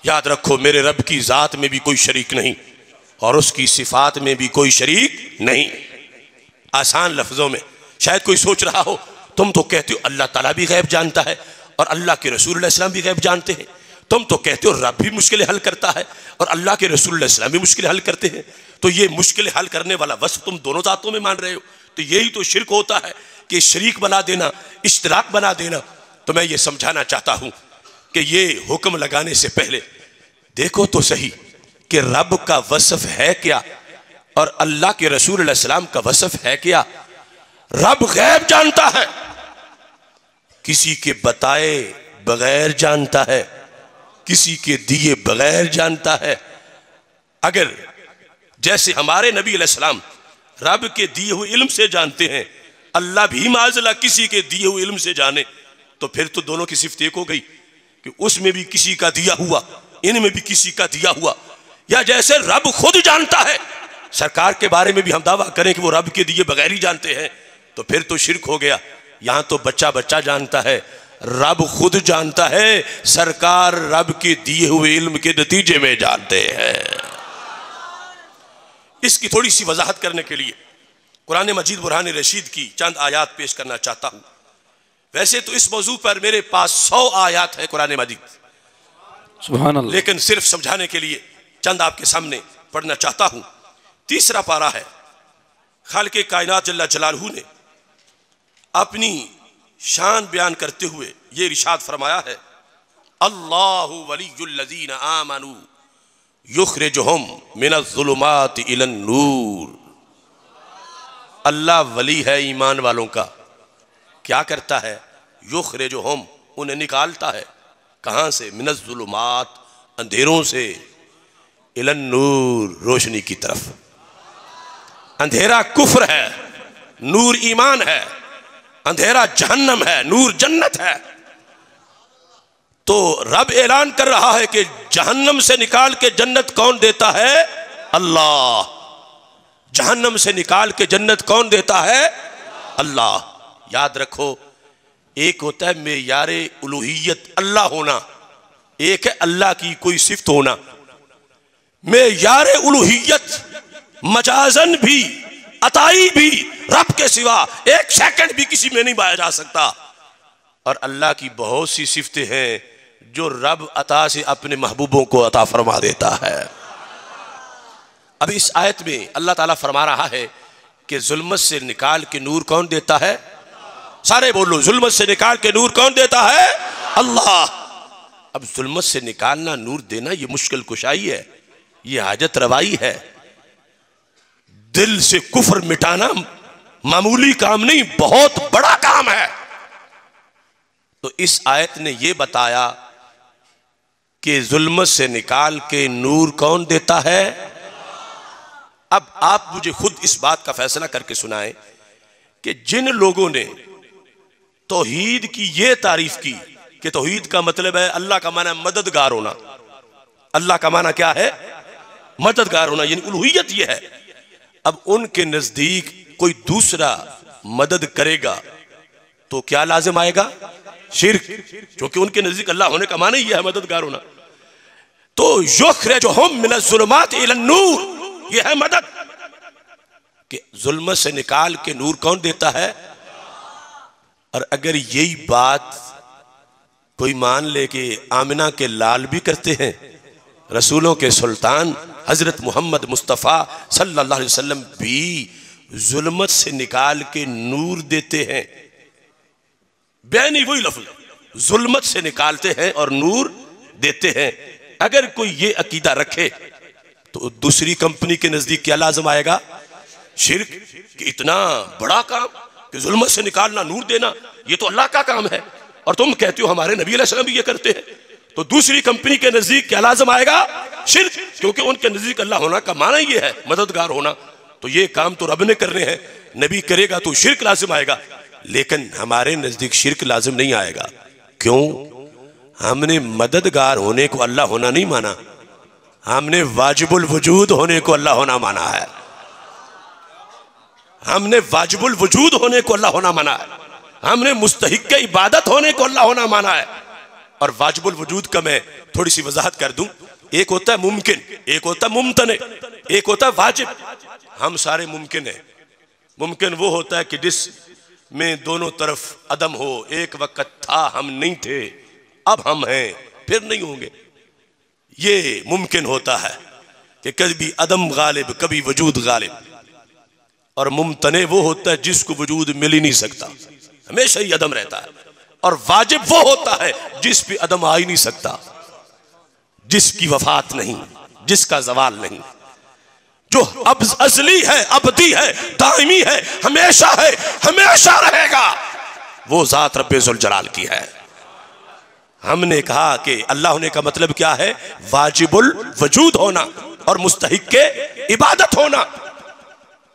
याद रखो, मेरे रब की ज़ात में भी कोई शरीक नहीं और उसकी सिफात में भी कोई शरीक नहीं। आसान लफ्ज़ों में शायद कोई सोच रहा हो, तुम तो कहते हो अल्लाह ताला भी गैब जानता है और अल्लाह के रसूल अलैहि सलाम भी गैब जानते हैं। तुम तो कहते हो रब भी मुश्किलें हल करता है और अल्लाह के रसूल अलैहि सलाम भी मुश्किलें हल करते हैं। तो ये मुश्किलें हल करने वाला वस्फ तुम दोनों ज़ातों में मान रहे हो। तो यही तो शिर्क होता है कि शरीक बना देना, इश्तराक बना देना। तो मैं ये समझाना चाहता हूँ कि ये हुक्म लगाने से पहले देखो तो सही कि रब का वस्फ है क्या और अल्लाह के रसूल अलैहि सलाम का वस्फ है क्या। रब गैब जानता है, किसी के बताए बगैर जानता है, किसी के दिए बगैर जानता है। अगर जैसे हमारे नबी अलैहिस्सलाम रब के दिए हुए इल्म से जानते हैं, अल्लाह भी माज़अल्लाह किसी के दिए हुए इल्म से जाने, तो फिर तो दोनों की सिफ्त एक हो गई कि उसमें भी किसी का दिया हुआ, इनमें भी किसी का दिया हुआ। या जैसे रब खुद जानता है, सरकार के बारे में भी हम दावा करें कि वो रब के दिए बगैर ही जानते हैं, तो फिर तो शिर्क हो गया। यहां तो बच्चा बच्चा जानता है, रब खुद जानता है, सरकार रब के दिए हुए इल्म के नतीजे में जानते हैं। इसकी थोड़ी सी वजाहत करने के लिए कुरान मजीद बुरहान रशीद की चंद आयात पेश करना चाहता हूं। वैसे तो इस मौजू पर मेरे पास 100 आयात है कुरान मजीद, सुभान अल्लाह, लेकिन सिर्फ समझाने के लिए चंद आपके सामने पढ़ना चाहता हूं। 3रा पारा है। खालिक़े कायनात जल्ला जलालहू ने अपनी शान बयान करते हुए ये इरशाद फरमाया है, अल्लाहु वलियुल लज़ीना आमनू युखरिजुहुम मिनज़्ज़ुलुमाति इलन नूर। अल्लाह वली है ईमान वालों का। क्या करता है? युखरिजुहुम, उन्हें निकालता है। कहां से? मिनज़्ज़ुलुमात, अंधेरों से, इलन नूर, रोशनी की तरफ। अंधेरा कुफ्र है, नूर ईमान है। अंधेरा जहन्नम है, नूर जन्नत है। तो रब ऐलान कर रहा है कि जहन्नम से निकाल के जन्नत कौन देता है? अल्लाह। जहन्नम से निकाल के जन्नत कौन देता है? अल्लाह। याद रखो, एक होता है मेयारे उलूहियत अल्लाह होना, एक है अल्लाह की कोई सिफ्त होना। मेयारे उलूहियत मजाजन भी, अताई भी रब के सिवा एक सेकंड भी किसी में नहीं पाया जा सकता। और अल्लाह की बहुत सी सिफ्तें हैं जो रब अता से अपने महबूबों को अता फरमा देता है। अब इस आयत में अल्लाह ताला फरमा रहा है कि जुल्मत से निकाल के नूर कौन देता है? सारे बोलो, जुल्मत से निकाल के नूर कौन देता है? अल्लाह। अब जुल्मत से निकालना, नूर देना, ये मुश्किल कुशाई है, ये हाजत रवाई है। दिल से कुफ्र मिटाना मामूली काम नहीं, बहुत बड़ा काम है। तो इस आयत ने यह बताया कि जुल्मत से निकाल के नूर कौन देता है? अब आप मुझे खुद इस बात का फैसला करके सुनाएं कि जिन लोगों ने तौहीद की यह तारीफ की कि तौहीद का मतलब है अल्लाह का माना मददगार होना। अल्लाह का माना क्या है? मददगार होना, यानी उलूहियत यह है। अब उनके नजदीक कोई दूसरा मदद करेगा तो क्या लाजिम आएगा? शिर्क, क्योंकि उनके नजदीक अल्लाह होने का माना ही है मददगार होना। तो युखरिजुहुम मिनज़्ज़ुलुमाति इलन नूर, यह है मदद कि जुल्मत से निकाल के नूर कौन देता है? और अगर यही बात कोई मान ले कि आमिना के लाल भी करते हैं, रसूलों के सुल्तान हजरत मोहम्मद मुस्तफ़ा सल्लल्लाहु अलैहि वसल्लम भी जुल्मत से निकाल के नूर देते हैं। बेनी वही लफ्ज, जुल्मत से निकालते हैं और नूर देते हैं। अगर कोई ये अकीदा रखे तो दूसरी कंपनी के नजदीक क्या लाजम आएगा? शिर्क। कि इतना बड़ा काम कि जुल्मत से निकालना, नूर देना, ये तो अल्लाह का काम है और तुम कहते हो हमारे नबी अलैहि सलाम भी ये करते हैं। तो दूसरी कंपनी के नजदीक क्या लाजम आएगा? शिर्क, क्योंकि उनके नजदीक अल्लाह होना का माना ये है मददगार होना। तो ये काम तो रब ने करने हैं, नबी करेगा तो शिर्क लाजिम आएगा। लेकिन हमारे नजदीक शिर्क लाजिम नहीं आएगा। क्यों? हमने मददगार होने को अल्लाह होना नहीं माना, हमने वाजिबुल वजूद होने को अल्लाह होना माना है। हमने वाजिबुल वजूद होने को अल्लाह होना माना है। हमने मुस्तहिक इबादत होने को अल्लाह होना माना है। और वाजिबुल वजूद का मैं थोड़ी सी वजाहत कर दूं। एक होता है मुमकिन, एक होता है मुमतने, एक होता है वाजिब। हम सारे मुमकिन है। मुमकिन वो होता है कि जिसमें दोनों तरफ अदम हो। एक वक्त था हम नहीं थे, अब हम हैं, फिर नहीं होंगे। ये मुमकिन होता है कि कभी अदम गालिब, कभी वजूद गालिब। और मुमतने वो होता है जिसको वजूद मिल ही नहीं सकता, हमेशा ही अदम रहता है। और वाजिब वो होता है जिस पे अदम आ ही नहीं सकता, जिसकी वफात नहीं, जिसका जवाल नहीं, जो अब असली है, अबदी है, दाइमी है, हमेशा है, हमेशा रहेगा, वो जात रब्बे जुल जलाल की है। हमने कहा कि अल्लाह होने का मतलब क्या है? वाजिबुल वजूद होना और मुस्तहिक के इबादत होना।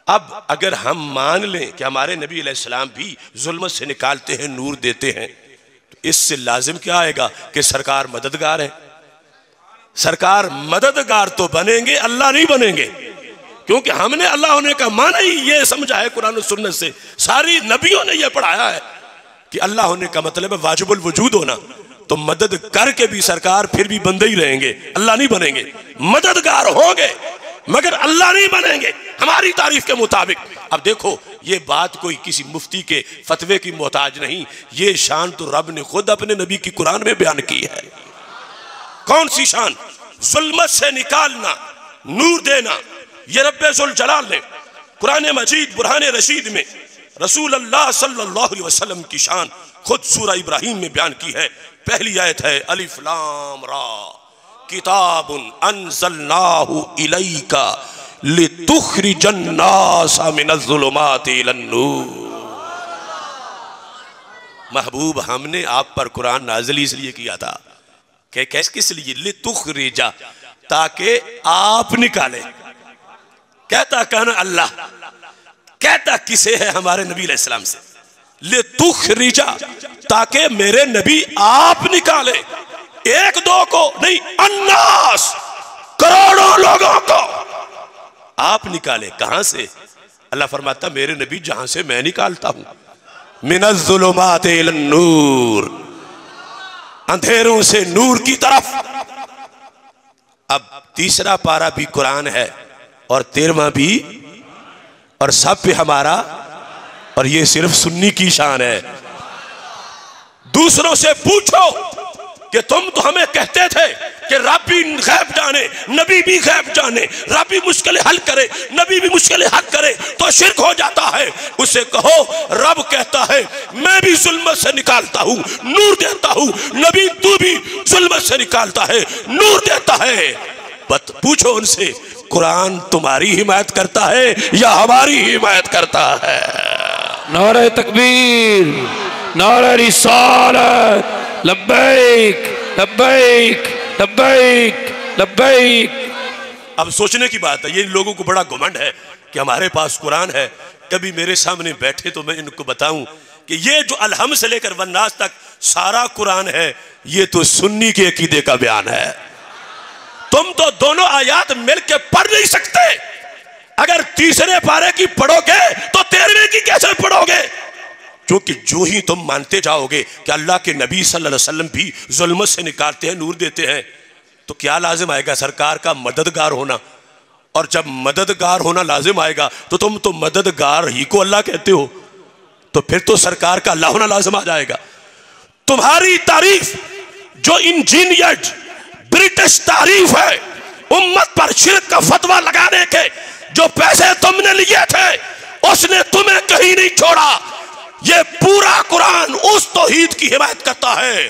अब अगर हम मान लें कि हमारे नबी अलैहिस्सलाम भी जुल्मत से निकालते हैं, नूर देते हैं, तो इससे लाजिम क्या आएगा कि सरकार मददगार है। सरकार मददगार तो बनेंगे, अल्लाह नहीं बनेंगे, क्योंकि हमने अल्लाह होने का माना ही ये समझा है कुरान और सुन्नत से। सारी नबियों ने यह पढ़ाया है कि अल्लाह होने का मतलब है वाजिबुल वजूद होना। तो मदद करके भी सरकार फिर भी बंदे ही रहेंगे, अल्लाह नहीं बनेंगे। मददगार होंगे मगर अल्लाह नहीं बनेंगे हमारी तारीफ के मुताबिक। अब देखो, ये बात कोई किसी मुफ्ती के फतवे की मोहताज नहीं, ये शान तो रब ने खुद अपने नबी की कुरान में बयान की है। कौन सी शान? जुल्मत से निकालना, नूर देना। ये रब्बे जुल जलाल ने कुरान मजीद बुरहान रशीद में रसूल अल्लाह सल्लल्लाहु अलैहि वसल्लम की शान खुद सूरह इब्राहिम में बयान की है। पहली आयत है अलिफ लाम रा किताबुन अंज़लनाहु इलैका लितुखरिजन नासा मिनज़्ज़ुलुमाति इलन-नूर। महबूब, हमने आप पर कुरान नाज़िल इसलिए किया था कि किस लिए? लितुखरिजा, ताकि आप निकाले। कहता कहना अल्लाह, कहता किसे है? हमारे नबी अलैहिस्सलाम से। लितुखरिजा, ताकि मेरे नबी आप निकाले, एक दो को नहीं, अन्नास, करोड़ों लोगों को आप निकाले। कहां से? अल्लाह फरमाता मेरे नबी जहां से मैं निकालता हूं, मिनज़्ज़ुलुमाति इलन-नूर, अंधेरों से नूर की तरफ। अब तीसरा पारा भी कुरान है और 13वां भी, और सब पे हमारा, और ये सिर्फ सुन्नी की शान है। दूसरों से पूछो कि तुम तो हमें कहते थे कि रब भी गैब जाने, नबी भी गैब जाने, रब भी मुश्किलें हल करे, नबी भी मुश्किलें हल करे, तो शिर्क हो जाता है। उसे कहो रब कहता है मैं भी जुल्मत से निकालता हूं, नूर देता हूं, नबी तू भी जुल्मत से निकालता है, नूर देता है। पूछो उनसे, कुरान तुम्हारी हिमायत करता है या हमारी हिमायत करता है? नारे तकबीर, नारे रिसालत, लब्बैक लब्बैक लब्बैक लब्बैक। अब सोचने की बात है, ये लोगों को बड़ा घमंड है कि हमारे पास कुरान है। कभी मेरे सामने बैठे तो मैं इनको बताऊं कि ये जो अलहम से लेकर वन्नास तक सारा कुरान है, ये तो सुन्नी के अकीदे का बयान है। तुम तो दोनों आयात मिलकर पढ़ नहीं सकते। अगर तीसरे पारे की पढ़ोगे तो 13वें की कैसे पढ़ोगे? क्योंकि जो ही तुम मानते जाओगे कि अल्लाह के नबी सल्लल्लाहु अलैहि वसल्लम भी जुल्मत से निकालते हैं, नूर देते हैं, तो क्या लाजिम आएगा? सरकार का मददगार होना। और जब मददगार होना लाजिम आएगा तो तुम तो मददगार ही को अल्लाह कहते हो, तो फिर तो सरकार का अल्लाह होना लाजिम आ जाएगा। तुम्हारी तारीफ जो इंजीनियर्ड ब्रिटिश तारीफ है, उम्मत पर शिर्क का फतवा लगाने के जो पैसे तुमने लिए थे उसने तुम्हें कहीं नहीं छोड़ा। ये पूरा कुरान उस तौहीद की हिमायत करता है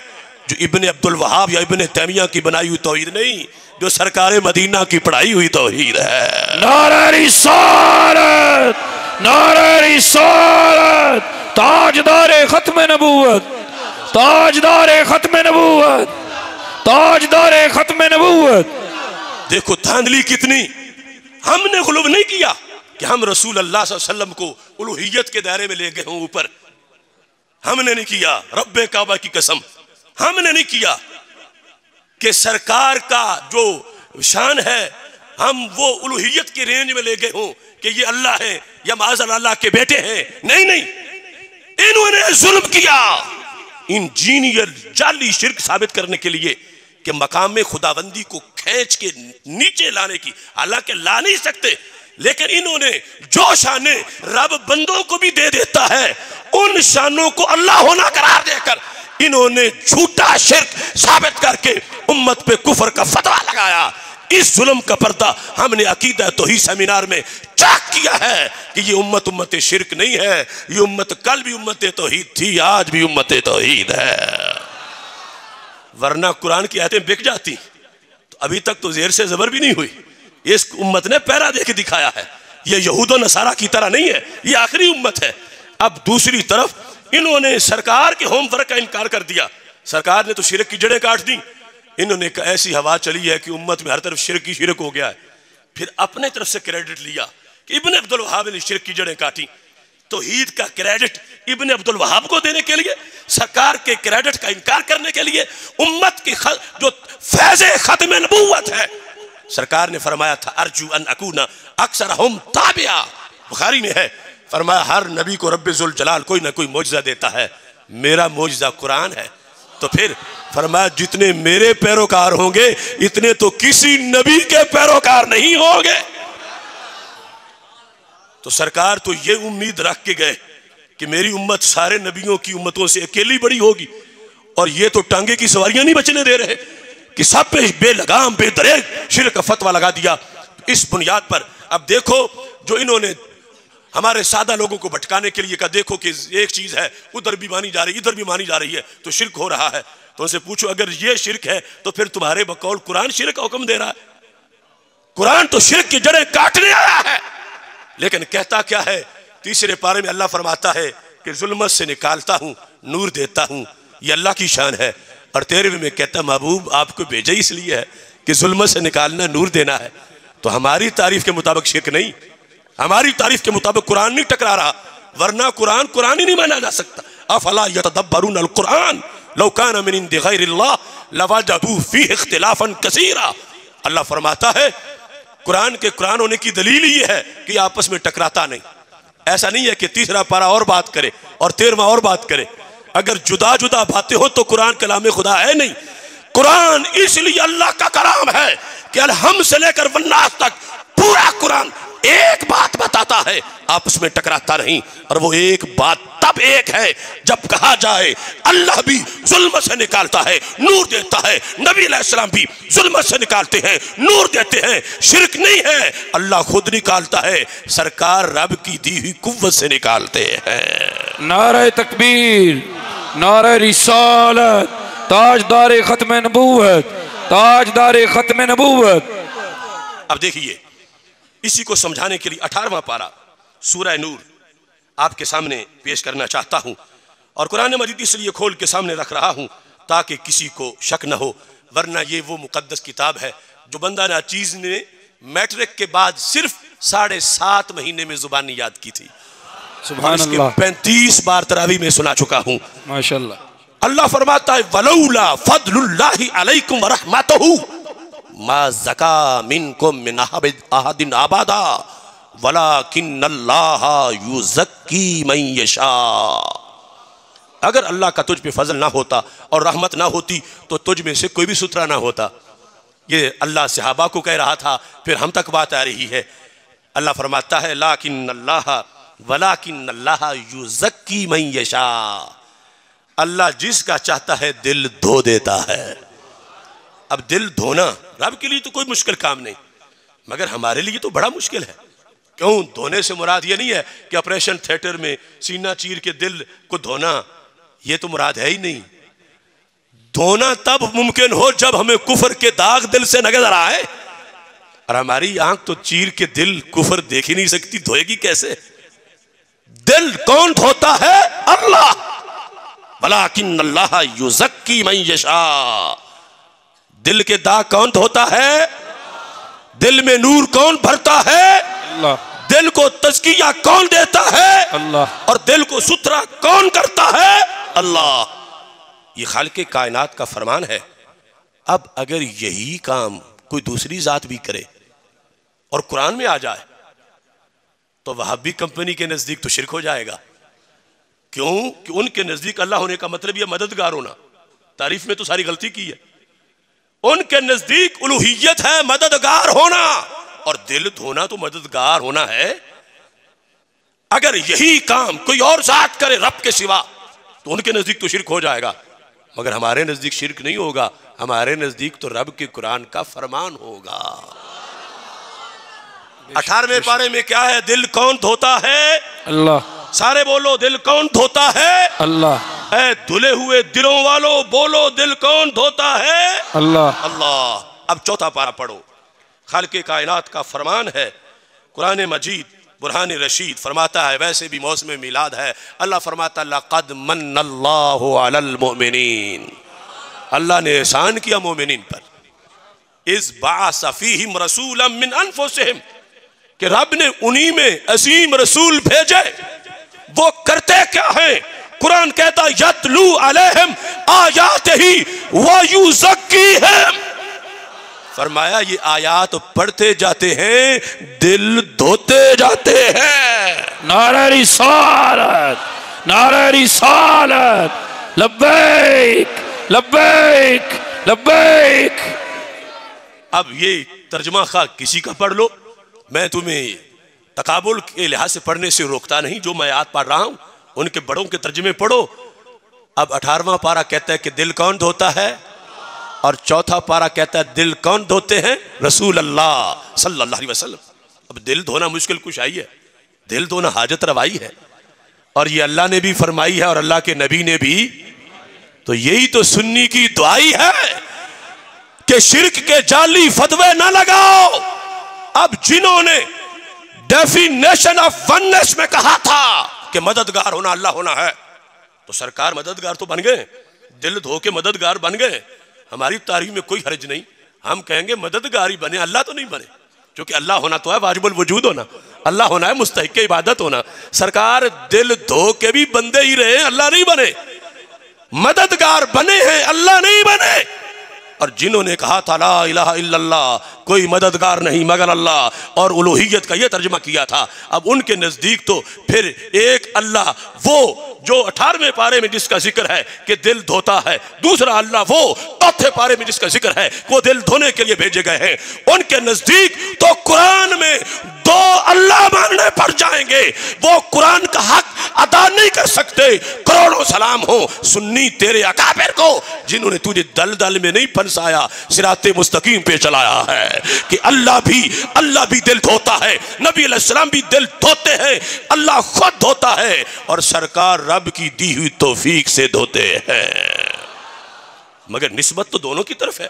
जो इब्ने अब्दुल वहाब या इब्ने तैमिया की बनाई हुई तौहीद नहीं, जो सरकार मदीना की पढ़ाई हुई तौहीद है। नारे रिसालत, नारे रिसालत, ताजदारे खत्म नबूवत, ताजदारे खत्म नबूवत, ताजदारे खत्म नबूवत। देखो धांधली कितनी। हमने गुलूब नहीं किया कि हम रसूल अल्लाह सल्लल्लाहु अलैहि वसल्लम को उलूहियत के दायरे में ले गए हों ऊपर। हमने नहीं किया, रब्बे काबा की कसम, हमने नहीं किया कि सरकार का जो शान है हम वो उलूहियत की रेंज में ले गए हों कि ये अल्लाह है या माज़अल्लाह अल्लाह के बेटे हैं। नहीं नहीं, इन्होंने जुल्म किया, इंजीनियर जाली शिर्क साबित करने के लिए कि मकाम में खुदाबंदी को खींच के नीचे लाने की, हालांकि ला नहीं सकते, लेकिन इन्होंने जो शाने रब बंदों को भी दे देता है उन शानों को अल्लाह होना करार देकर इन्होंने झूठा शिर्क साबित करके उम्मत पे कुफर का फतवा लगाया। इस जुल्म का पर्दा हमने अकीदा तौहीद सेमिनार में चाक किया है कि ये उम्मत शिर्क नहीं है, ये उम्मत कल भी उम्मत तौहीद थी, आज भी उम्मत तौहीद है। वरना कुरान की आयतें बिक जाती तो अभी तक तो जेर से जबर भी नहीं हुई। इस उम्मत ने पैरा दे के दिखाया है, ये यहूद और नसारा की तरह नहीं है, ये आखिरी उम्मत है। अब दूसरी तरफ इन्होंने सरकार के होमवर्क का इनकार कर दिया। सरकार ने तो शिरक की जड़ें काट दी। इन्होंने ऐसी हवा चली है कि उम्मत में हर तरफ शिरक ही शिरक हो गया है। फिर अपने तरफ से क्रेडिट लिया कि इब्ने अब्दुल वहाब ने शिरक की जड़ें काटी। तौहीद का क्रेडिट इब्ने अब्दुल वहाब को देने के लिए, सरकार के क्रेडिट का इनकार करने के लिए, उम्मत की जो फैज़े खत्म नबूवत है, सरकार ने फरमाया था अर्जू अन अकूना अक्सरहुम ताबिया। बुखारी में है, फरमाया हर नबी को रब्बे जुल जलाल कोई ना कोई मौजज़ा देता है, मेरा मौजज़ा कुरान है। तो फिर फरमाया जितने मेरे पैरोकार होंगे इतने तो किसी नबी के पैरोकार नहीं होंगे। तो सरकार तो ये उम्मीद रख के गए कि मेरी उम्मत सारे नबियों की उम्मतों से अकेली बड़ी होगी, और ये तो टांगे की सवारियां नहीं बचने दे रहे कि सब पे बेलगाम बेदरेग शिर्क का फतवा लगा दिया। इस बुनियाद पर अब देखो जो इन्होंने हमारे सादा लोगों को भटकाने के लिए कहा, देखो कि एक चीज है उधर भी मानी जा रही इधर भी मानी जा रही है तो शिर्क हो रहा है। तो उनसे पूछो अगर ये शिर्क है तो फिर तुम्हारे बकौल कुरान शिर्क का हुक्म दे रहा है? कुरान तो शिर्क की जड़ें काटने आया है। लेकिन कहता क्या है, तीसरे पारे में अल्लाह फरमाता है कि जुल्मत से निकालता हूं नूर देता हूं, ये अल्लाह की शान है। और 13वें में कहता महबूब आपको भेजा इसलिए है कि जुल्मत से निकालना नूर देना है। तो हमारी तारीफ के मुताबिक शिर्क नहीं, हमारी तारीफ के मुताबिक कुरान नहीं टकरा रहा, वरना कुरान कुरान ही नहीं माना जा सकता। अफला यतदब्बरून अल कुरान लौ कान मिन इंदि गैरिल्लाह लवजदू फीहि इख्तिलाफन कसीरा। अल्लाह फरमाता है कुरान के कुरान होने की दलील ये है कि आपस में टकराता नहीं। ऐसा नहीं है कि तीसरा पारा और बात करे और 13वां और बात करे। अगर जुदा जुदा बातें हो तो कुरान कलाम खुदा है नहीं। कुरान इसलिए अल्लाह का कलाम है कि अलहम से लेकर वन्नास तक पूरा कुरान एक बात बताता है, आपस में टकराता नहीं। और वो एक बात तब एक है जब कहा जाए अल्लाह भी जुल्म से निकालता है नूर देता है, नबी अलैहिस्सलाम भी जुल्म से निकालते हैं नूर देते हैं। शिर्क नहीं है, अल्लाह खुद निकालता है, सरकार रब की दी हुई कुव्वत से निकालते हैं। नारे तकबीर, नारे रिसालत, ताजदार खत्म नबूवत, ताजदार खत्म नबूवत। अब देखिए इसी को समझाने के लिए 18वां पारा सूरह नूर आपके सामने पेश करना चाहता हूं। और कुरान मजीद इसलिए खोल के सामने रख रहा हूं ताकि किसी को शक न हो, वरना ये वो मुकद्दस किताब है जो बंदा नाचीज ने मैट्रिक के बाद सिर्फ 7.5 महीने में जुबानी याद की थी। सुभान अल्लाह। 35 बार तरावी में सुना चुका हूं माशाअल्लाह। अल्लाह फरमाता है वलौला फदलुल्लाहि अलैकुम व रहमतहू मा ज़का मिनकुम मिन अहदिन अबदा वलाकिन्नल्लाह युज़क्की मन यशा। अगर अल्लाह का तुझ पे फजल ना होता और रहमत ना होती तो तुझ में से कोई भी सुथरा ना होता। ये अल्लाह सहाबा को कह रहा था, फिर हम तक बात आ रही है। अल्लाह फरमाता है लाकिन्नल्लाह वलाकिन्नल्लाह युज़क्की मन यशा। अल्लाह जिसका चाहता है दिल धो देता है। अब दिल धोना रब के लिए तो कोई मुश्किल काम नहीं, मगर हमारे लिए तो बड़ा मुश्किल है। क्यों? धोने से मुराद ये नहीं है कि ऑपरेशन थिएटर में सीना चीर के दिल को धोना, ये तो मुराद है ही नहीं। धोना तब मुमकिन हो जब हमें कुफर के दाग दिल से नजर आए, और हमारी आंख तो चीर के दिल कुफर देख ही नहीं सकती, धोएगी कैसे? दिल कौन धोता है? अल्लाह। वलाकिन्नल्लाह युज़क्की मन यशा। दिल के दाग कौन धोता है? दिल में नूर कौन भरता है? अल्लाह। दिल को तज़किया कौन देता है? अल्लाह। और दिल को सुथरा कौन करता है? अल्लाह। ये खालिक़े कायनात का फरमान है। अब अगर यही काम कोई दूसरी जात भी करे और कुरान में आ जाए तो वहाबी कंपनी के नजदीक तो शिर्क हो जाएगा। क्यों कि उनके नजदीक अल्लाह होने का मतलब यह मददगार होना। तारीफ में तो सारी गलती की है। उनके नजदीक उलूहियत है मददगार होना, और दिल धोना तो मददगार होना है। अगर यही काम कोई और जात करे रब के सिवा तो उनके नजदीक तो शिर्क हो जाएगा, मगर हमारे नजदीक शिर्क नहीं होगा। हमारे नजदीक तो रब के कुरान का फरमान होगा। 18वें पारे में क्या है? दिल कौन धोता है? अल्लाह। सारे बोलो, दिल कौन धोता है? अल्लाह। ऐ धुले हुए दिलों वालों बोलो, दिल कौन धोता है? अल्लाह। अल्लाह। अब चौथा पारा पढ़ो। खालिक़े कायनात का फरमान है, कुरान मजीद बुरहान रशीद फरमाता है, वैसे भी मौसम मिलाद है, अल्लाह फरमाता लक़द मन्नल्लाहु अलल मोमिनीन, अल्लाह ने एहसान किया मोमिनीन पर, इस बाअस फ़ीहिम रसूलन मिन अनफुसिहिम, कि रब ने उन्हीं में असीम रसूल भेजे। वो करते क्या हैं? कुरान कहता यतलू अलैहिम आयातिही व युज़क्कीहिम, फरमाया ये आयात पढ़ते जाते हैं, दिल धोते जाते हैं। नारे रिसालत, नारे रिसालत, लब्बैक लब्बैक लब्बैक। अब ये तर्जमा खा किसी का पढ़ लो, मैं तुम्हें तकाबुल के लिहाज से पढ़ने से रोकता नहीं। जो मैं आयत पढ़ रहा हूं उनके बड़ों के तर्जमे पढ़ो। अब 18वां पारा कहता है कि दिल कौन धोता है, और चौथा पारा कहता है दिल कौन धोते हैं? रसूल अल्लाह सल्लल्लाहु अलैहि वसल्लम। अब दिल धोना मुश्किल कुशाई है, दिल धोना हाजत रवाई है, और ये अल्लाह ने भी फरमाई है और अल्लाह के नबी ने भी। तो यही तो सुन्नी की दुआई है कि शिर्क के जाली फतवे ना लगाओ। अब जिन्होंने डेफिनेशन ऑफ वननेस में कहा था कि मददगार होना अल्लाह होना है, तो सरकार मददगार तो बन गए, दिल धो के मददगार बन गए। हमारी तारीफ में कोई हर्ज नहीं, हम कहेंगे मददगार ही बने, अल्लाह तो नहीं बने, क्योंकि अल्लाह होना तो है वाजिबुल वजूद होना, अल्लाह होना है मुस्तहिक इबादत होना। सरकार दिल धो के भी बंदे ही रहे, अल्लाह नहीं बने, मददगार बने हैं, अल्लाह नहीं बने। और जिन्होंने कहा था ला इलाहा इल्लल्लाह, कोई मददगार नहीं मगर अल्लाह, और उलूहियत का यह तर्जुमा किया था, अब उनके नजदीक तो फिर एक अल्लाह वो जो 18वें पारे में जिसका जिक्र है कि दिल धोता है, दूसरा अल्लाह वो 4थे पारे में जिसका जिक्र है वो दिल धोने के लिए भेजे गए हैं। उनके नजदीक तो कुरान में 2 अल्लाह मानने पड़ जाएंगे, वो कुरान का हक अदा नहीं कर सकते। करोड़ों सलाम हो सुन्नी तेरे अकाबिर को, जिन्होंने तुझे दलदल में नहीं फंसाया, सिराते मुस्तकीम पे चलाया है कि अल्लाह भी दिल धोता है, नबी अलैहिस्सलाम भी दिल धोते हैं, अल्लाह खुद धोता है, और सरकार रब की दी हुई तौफीक से धोते हैं। मगर निस्बत तो दोनों की तरफ है,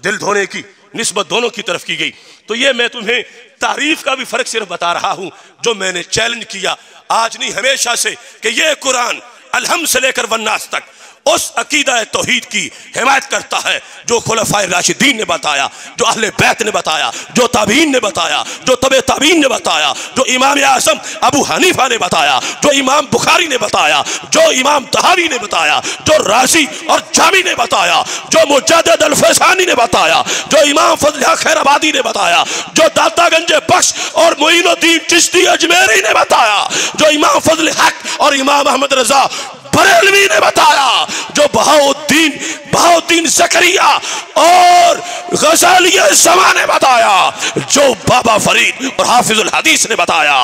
दिल धोने की निस्बत दोनों की तरफ की गई। तो ये मैं तुम्हें तारीफ का भी फर्क सिर्फ बता रहा हूं, जो मैंने चैलेंज किया आज नहीं हमेशा से, कि ये कुरान अलहम से लेकर वन्नास तक उस अकीदा तौहीद की हिमायत करता है जो खुलफाए राशिदीन ने बताया, जो अहले बैत ने बताया, जो ताबीन ने बताया, जो तबे ताबीन ने बताया, जो इमाम आज़म अबू हनीफा ने बताया, जो इमाम बुखारी ने बताया, जो इमाम तहावी ने बताया, जो राजी और जामी ने बताया, जो मुजद्दिद अल-फसानी ने बताया, जो इमाम फजल खैराबादी ने बताया, जो दातागंज बख्श और मोइनुद्दीन चिश्ती अजमेरी ने बताया, जो इमाम फजल हक और इमाम अहमद रजा बरेलवी ने बताया, जो बहाउद्दीन ज़करिया और गज़ालिया ज़मा ने बताया, जो बाबा फरीद और हाफिजुल हदीस ने बताया।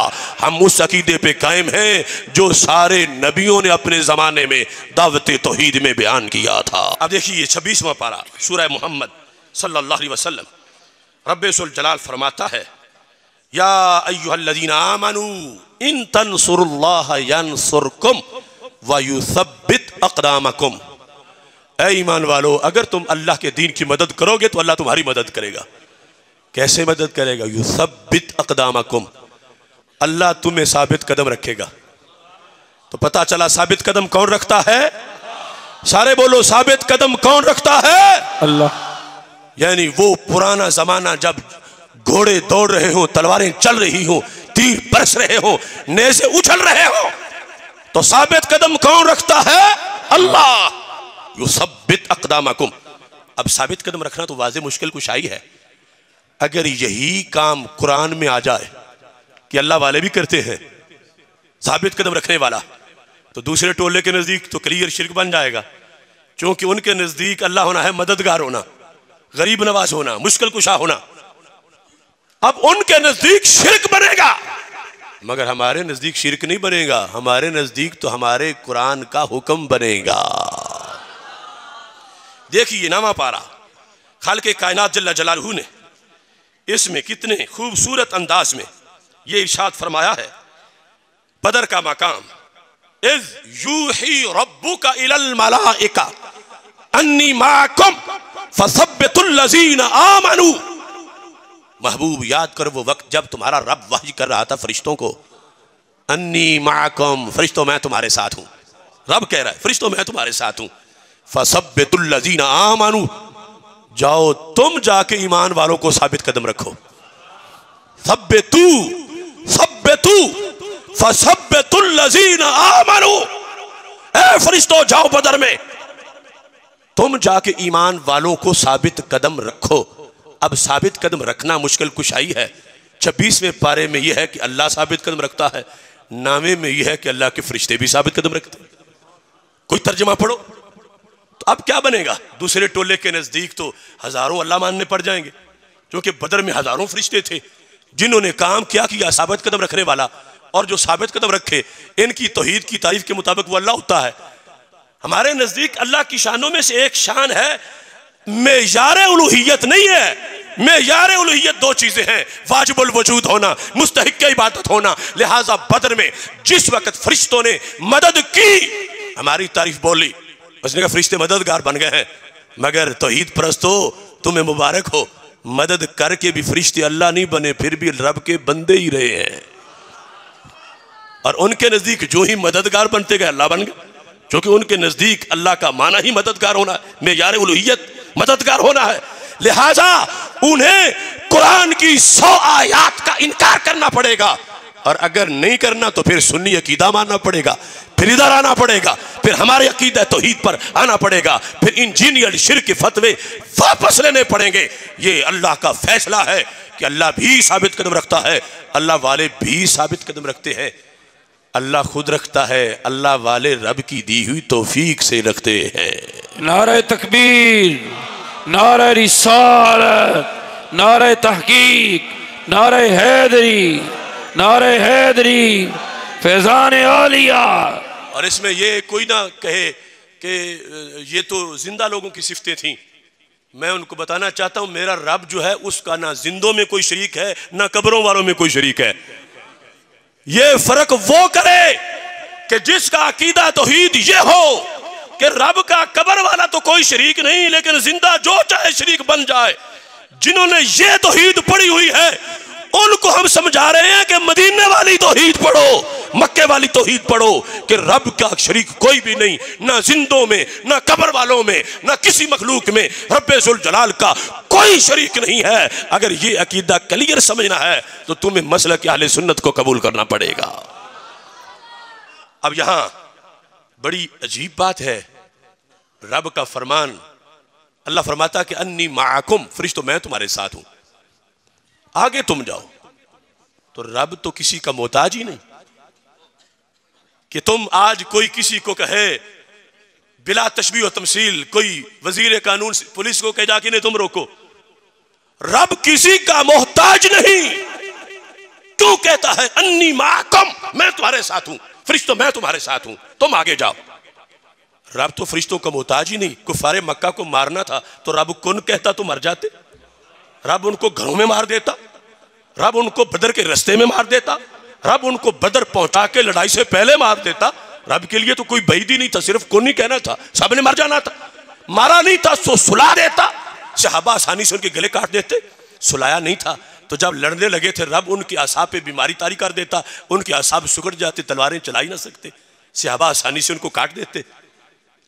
हम उस अकीदे पे कायम हैं जो सारे नबियों ने अपने ज़माने में दावत तौहीद में बयान किया था। अब देखिए 26वां पारा सूरह मुहम्मद सल्लल्लाहु अलैहि वसल्लम, रब्बुल जलाल फरमाता है या अय्युहल्लज़ीना आमनू इन तंसुरुल्लाह यंसुरकुम व युसब्बित अक़दामकुम। ऐ ईमान वालो, अगर तुम अल्लाह के दीन की मदद करोगे तो अल्लाह तुम्हारी मदद करेगा। कैसे मदद करेगा? युसब्बित अक़दामकुम, अल्लाह तुम्हें साबित कदम रखेगा। तो पता चला साबित कदम कौन रखता है? सारे बोलो, साबित कदम कौन रखता है? अल्लाह। यानी वो पुराना जमाना जब घोड़े दौड़ रहे हो, तलवारें चल रही हो, तीर बरस रहे हो, नेज़े उछल रहे हो, तो साबित कदम कौन रखता है? अल्लाह। युसब्बित अक़दामकुम। अब साबित कदम रखना तो वाज़े मुश्किल कुशाई है। अगर यही काम कुरान में आ जाए कि अल्लाह वाले भी करते हैं साबित कदम रखने वाला, तो दूसरे टोले के नजदीक तो क्लियर शिर्क बन जाएगा, क्योंकि उनके नजदीक अल्लाह होना है मददगार होना, गरीब नवाज होना, मुश्किल कुशा होना। अब उनके नजदीक शिर्क बनेगा, मगर हमारे नजदीक शिर्क नहीं बनेगा। हमारे नजदीक तो हमारे कुरान का हुक्म बनेगा। देखिए नामा पारा खालिक़े कायनात जल्ला जलालहू ने इसमें कितने खूबसूरत अंदाज में ये इरशाद फरमाया है, बदर का मकाम, इज़ यूही रब्बुका इलल मलाइका अन्नी माकुम फसब्बितुल लज़ीना आमनू। महबूब याद कर वो वक्त जब तुम्हारा रब वही कर रहा था फरिश्तों को, अन्नी माकुम, फरिश्तों मैं तुम्हारे साथ हूं। रब कह रहा है फरिश्तों मैं तुम्हारे साथ हूं। फसब्बितुल लज़ीना आमनू, जाओ तुम जाके ईमान वालों को साबित कदम रखो। सब्बितू सब्बितू फसब्बितुल लज़ीना आमनू, ए फरिश्तों जाओ बदर में तुम जाके ईमान वालों को साबित कदम रखो। अब साबित कदम रखना मुश्किल कुशाई है। 26वें पारे में यह है कि अल्लाह साबित कदम रखता है, नामे में यह है कि अल्लाह के फरिश्ते भी साबित कदम रखते हैं। कोई तर्जुमा पढ़ो तो अब क्या बनेगा? दूसरे टोले के नजदीक तो हजारों अल्लाह मानने पड़ जाएंगे, क्योंकि बदर में हजारों फरिश्ते थे जिन्होंने काम किया साबित कदम रखने वाला, और जो साबित कदम रखे इनकी तौहीद की तारीफ के मुताबिक वो अल्लाह होता है। हमारे नजदीक अल्लाह की शानों में से एक शान है मेयारे उलूहियत नहीं है। मेयारे उलूहियत दो चीजें हैं, वाजिबुल वजूद होना, मुस्तहिक इबादत होना। लिहाजा बदर में जिस वक्त फरिश्तों ने मदद की, हमारी तारीफ बोली, उसने कहा फरिश्ते मददगार बन गए हैं। मगर तौहीद परस्तो तुम्हें मुबारक हो, मदद करके भी फरिश्ते अल्लाह नहीं बने, फिर भी रब के बंदे ही रहे हैं। और उनके नजदीक जो ही मददगार बनते गए अल्लाह बन गए, क्योंकि उनके नजदीक अल्लाह का माना ही मददगार होना है, मेयारे उलूहियत मददगार होना है। लिहाजा उन्हें कुरान की 100 आयात का इनकार करना पड़ेगा, और अगर नहीं करना तो फिर सुन्नी अकीदा मानना पड़ेगा, फिर इधर आना पड़ेगा, फिर हमारे अकीदा तौहीद पर आना पड़ेगा, फिर इंजीनियर शिर्क के फतवे वापस लेने पड़ेंगे। ये अल्लाह का फैसला है कि अल्लाह भी साबित कदम रखता है, अल्लाह वाले भी साबित कदम रखते हैं। अल्लाह खुद रखता है, अल्लाह वाले रब की दी हुई तौफीक से रखते हैं। नारे तकबीर, नारे रिसालत, नारे तहकीक, नारे हैदरी, नारे हैदरी, फैजान आलिया। और इसमें ये कोई ना कहे कि ये तो जिंदा लोगों की सिफतें थी। मैं उनको बताना चाहता हूं मेरा रब जो है उसका ना जिंदों में कोई शरीक है, ना कब्रों वालों में कोई शरीक है। ये फर्क वो करे कि जिसका अकीदा तौहीद ये हो कि रब का कब्र वाला तो कोई शरीक नहीं, लेकिन जिंदा जो चाहे शरीक बन जाए। जिन्होंने ये तौहीद पढ़ी हुई है उनको हम समझा रहे हैं कि मदीने वाली तौहीद पढ़ो, मक्के वाली तौहीद पढ़ो कि रब का शरीक कोई भी नहीं, ना जिंदों में, ना कब्र वालों में, ना किसी मखलूक में रब्बे जुल जलाल का कोई शरीक नहीं है। अगर ये अकीदा क्लियर समझना है तो तुम्हें मसलक अहले सुन्नत को कबूल करना पड़ेगा। अब यहां बड़ी अजीब बात है, रब का फरमान, अल्लाह फरमाता कि अन्नी माकुम, फरिश्तों मैं तुम्हारे साथ हूं, आगे तुम जाओ। तो रब तो किसी का मोहताज ही नहीं कि तुम आज कोई किसी को कहे बिला तशबीह व तमसील, कोई वजीर कानून पुलिस को कह जाके नहीं तुम रोको। रब किसी का मोहताज नहीं। क्यों कहता है अन्नी माकुम, मैं तुम्हारे साथ हूं, फरिश्तों मैं तुम्हारे साथ हूं, तुम आगे जाओ। रब तो फरिश्तों का मोहताज ही नहीं। कुफारे मक्का को मारना था तो रब कौन कहता तो मर जाते, रब उनको घरों में मार देता, रब उनको बदर के रास्ते में मार देता, रब उनको बदर पहुंचा के लड़ाई से पहले मार देता। रब के लिए तो कोई बैदी नहीं था, सिर्फ कौन नहीं कहना था, सबने मर जाना था। मारा नहीं था तो सुला देता, सहाबा आसानी से उनके गले काट देते। सुलाया नहीं था तो जब लड़ने लगे थे रब उनके आसाब पे बीमारी तारी कर देता, उनके आसाब सुकड़ जाते, तलवारें चला ही ना सकते, सहाबा आसानी से उनको काट देते।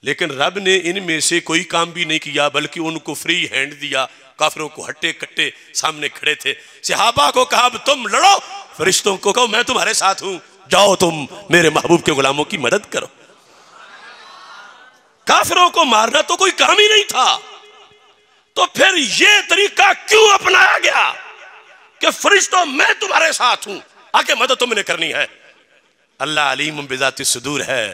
लेकिन रब ने इनमें से कोई काम भी नहीं किया, बल्कि उनको फ्री हैंड दिया। काफिरों को हट्टे कट्टे सामने खड़े थे। सहाबा को कहा तुम लड़ो, फरिश्तों को कहो मैं तुम्हारे साथ हूं, जाओ तुम मेरे महबूब के गुलामों की मदद करो। काफिरों को मारना तो कोई काम ही नहीं था, तो फिर यह तरीका क्यों अपनाया गया कि फरिश्तों मैं तुम्हारे साथ हूं, आगे मदद तुमने करनी है। अल्लाह अलीम बिज़ाति सुदूर है,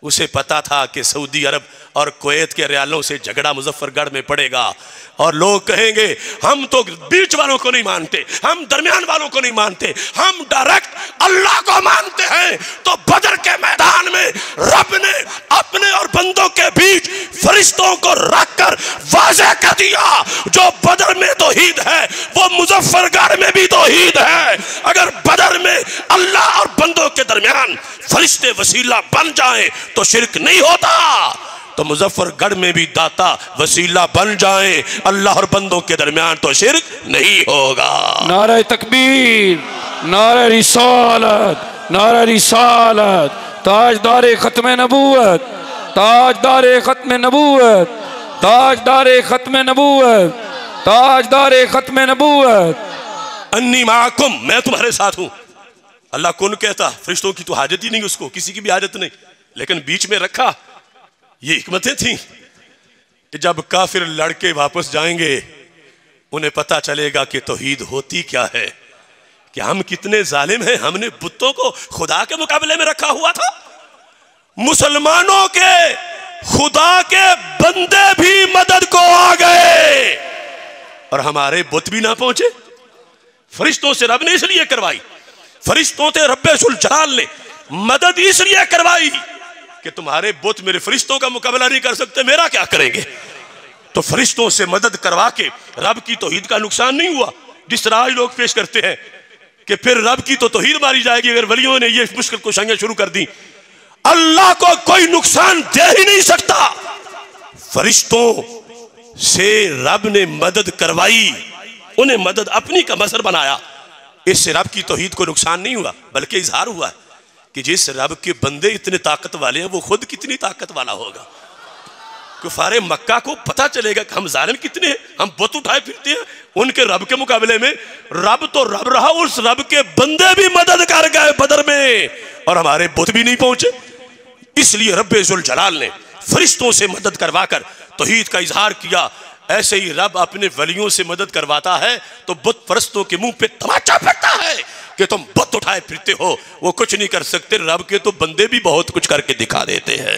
उसे पता था कि सऊदी अरब और कुवैत के रियालों से झगड़ा मुजफ्फरगढ़ में पड़ेगा और लोग कहेंगे हम तो बीच वालों को नहीं मानते, हम दरमियान वालों को नहीं मानते, हम डायरेक्ट अल्लाह को मानते हैं। तो बदर के मैदान में रब ने अपने और बंदों के बीच फरिश्तों को रखकर वाज़ेह कर दिया, जो बदर में तौहीद है वो मुजफ्फरगढ़ में भी तौहीद है। अगर बदर में अल्लाह और बंदों के दरमियान फरिश्ते वसीला बन जाएं तो शिरक नहीं होता, तो मुजफ्फरगढ़ में भी दाता वसीला बन जाए अल्लाह और बंदों के दरमियान तो शिरक नहीं होगा। नारे तकबीर, नारे रिसालत, नारे रिसालत, ताजदारे खत्म नबूवत, ताजदारे खत्म नबूवत, ताजदारे खत्म नबूवत, ताजदारे खत्म नबूवत। अन्नी माकुम, मैं तुम्हारे साथ हूं। अल्लाह कौन कहता, फरिश्तों की तो हाजत ही नहीं, उसको किसी की भी हाजत नहीं, लेकिन बीच में रखा। ये हिकमतें थी कि जब काफिर लड़के वापस जाएंगे उन्हें पता चलेगा कि तौहीद होती क्या है, कि हम कितने जालिम हैं। हमने बुतों को खुदा के मुकाबले में रखा हुआ था। मुसलमानों के खुदा के बंदे भी मदद को आ गए और हमारे बुत भी ना पहुंचे। फरिश्तों से रब ने इसलिए करवाई, फरिश्तों से रब्बे जुल जलाल ने मदद इसलिए करवाई कि तुम्हारे बुत मेरे फरिश्तों का मुकाबला नहीं कर सकते, मेरा क्या करेंगे। तो फरिश्तों से मदद करवा के रब की तौहीद का नुकसान नहीं हुआ। जिस तरह आज लोग पेश करते हैं कि फिर रब की तो तौहीद मारी जाएगी अगर वलियों ने ये मुश्किल कोशिशें शुरू कर दी। अल्लाह को कोई नुकसान दे ही नहीं सकता। फरिश्तों से रब ने मदद करवाई, उन्हें मदद अपनी का मसर बनाया। इससे रब की तौहीद को नुकसान नहीं हुआ, बल्कि इजहार हुआ कि जिस रब के बंदे इतने ताकत वाले हैं वो खुद कितनी ताकत वाला होगा। कुफारे मक्का को पता चलेगा कि हम जालिम कितने हैं, हम बुत उठाए फिरते हैं उनके रब के मुकाबले में। रब तो रब रहा, उस रब के बंदे भी मदद कर गए बदर में और हमारे बुत भी नहीं पहुंचे। इसलिए रब्बे जुल जलाल ने फरिश्तों से मदद करवाकर तौहीद का इजहार किया। ऐसे ही रब अपने वलियों से मदद करवाता है तो बुत परस्तों के मुंह पे तमाचा पड़ता है कि तुम बुत उठाए फिरते हो, वो कुछ नहीं कर सकते। रब के तो बंदे भी बहुत कुछ करके दिखा देते हैं।